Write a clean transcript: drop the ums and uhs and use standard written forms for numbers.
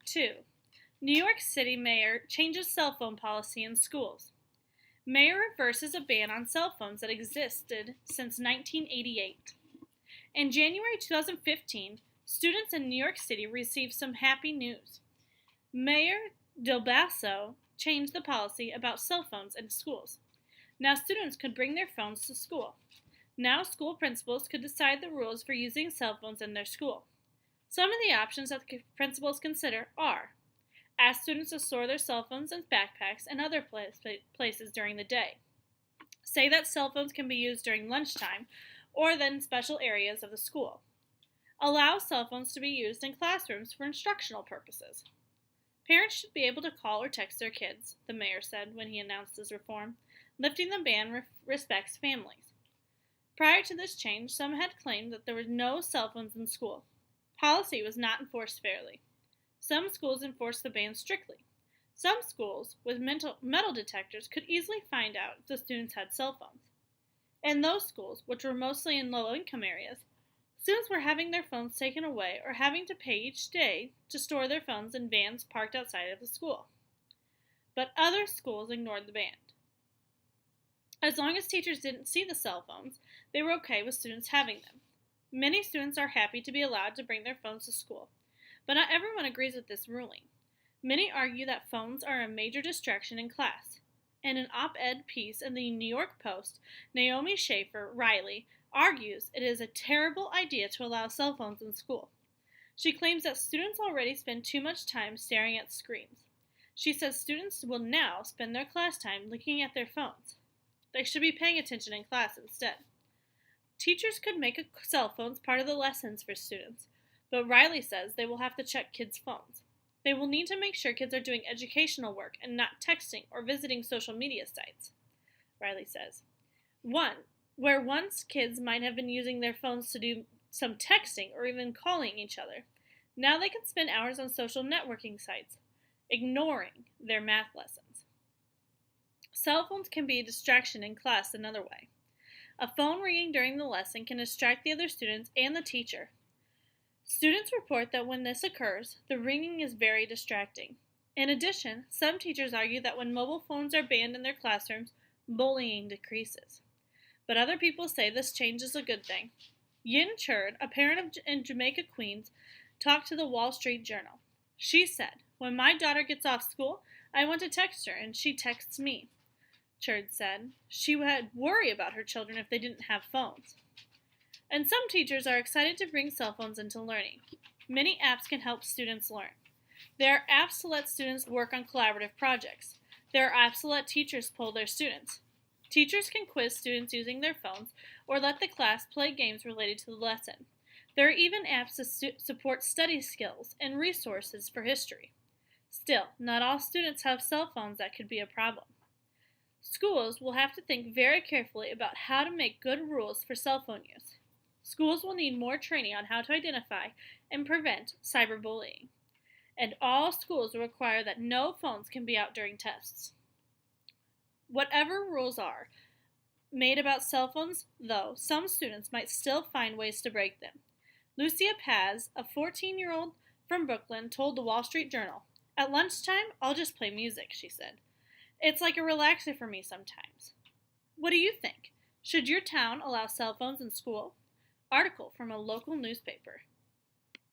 2. New York City mayor changes cell phone policy in schools. Mayor reverses a ban on cell phones that existed since 1988. In January 2015, students in New York City received some happy news. Mayor Del Basso changed the policy about cell phones in schools. Now students could bring their phones to school. Now school principals could decide the rules for using cell phones in their school. Some of the options that principals consider are: ask students to store their cell phones in backpacks and other places during the day. Say that cell phones can be used during lunchtime or in special areas of the school. Allow cell phones to be used in classrooms for instructional purposes. Parents should be able to call or text their kids, the mayor said when he announced this reform. Lifting the ban respects families. Prior to this change, some had claimed that there were no cell phones in school. Policy was not enforced fairly. Some schools enforced the ban strictly. Some schools with metal detectors could easily find out if the students had cell phones. In those schools, which were mostly in low-income areas, students were having their phones taken away or having to pay each day to store their phones in vans parked outside of the school. But other schools ignored the ban. As long as teachers didn't see the cell phones, they were okay with students having them. Many students are happy to be allowed to bring their phones to school, but not everyone agrees with this ruling. Many argue that phones are a major distraction in class. In an op-ed piece in the New York Post, Naomi Schaefer Riley argues it is a terrible idea to allow cell phones in school. She claims that students already spend too much time staring at screens. She says students will now spend their class time looking at their phones. They should be paying attention in class instead. Teachers could make cell phones part of the lessons for students, but Riley says they will have to check kids' phones. They will need to make sure kids are doing educational work and not texting or visiting social media sites, Riley says. Where once kids might have been using their phones to do some texting or even calling each other, now they can spend hours on social networking sites, ignoring their math lessons. Cell phones can be a distraction in class another way. A phone ringing during the lesson can distract the other students and the teacher. Students report that when this occurs, the ringing is very distracting. In addition, some teachers argue that when mobile phones are banned in their classrooms, bullying decreases. But other people say this change is a good thing. Yin Cherd, a parent in Jamaica, Queens, talked to the Wall Street Journal. She said, "When my daughter gets off school, I want to text her, and she texts me." Cherd said she would worry about her children if they didn't have phones. And some teachers are excited to bring cell phones into learning. Many apps can help students learn. There are apps to let students work on collaborative projects. There are apps to let teachers poll their students. Teachers can quiz students using their phones or let the class play games related to the lesson. There are even apps to support study skills and resources for history. Still, not all students have cell phones that could be a problem. Schools will have to think very carefully about how to make good rules for cell phone use. Schools will need more training on how to identify and prevent cyberbullying. And all schools will require that no phones can be out during tests. Whatever rules are made about cell phones, though, some students might still find ways to break them. Lucia Paz, a 14-year-old from Brooklyn, told the Wall Street Journal, "At lunchtime, I'll just play music," she said. "It's like a relaxer for me sometimes." What do you think? Should your town allow cell phones in school? Article from a local newspaper.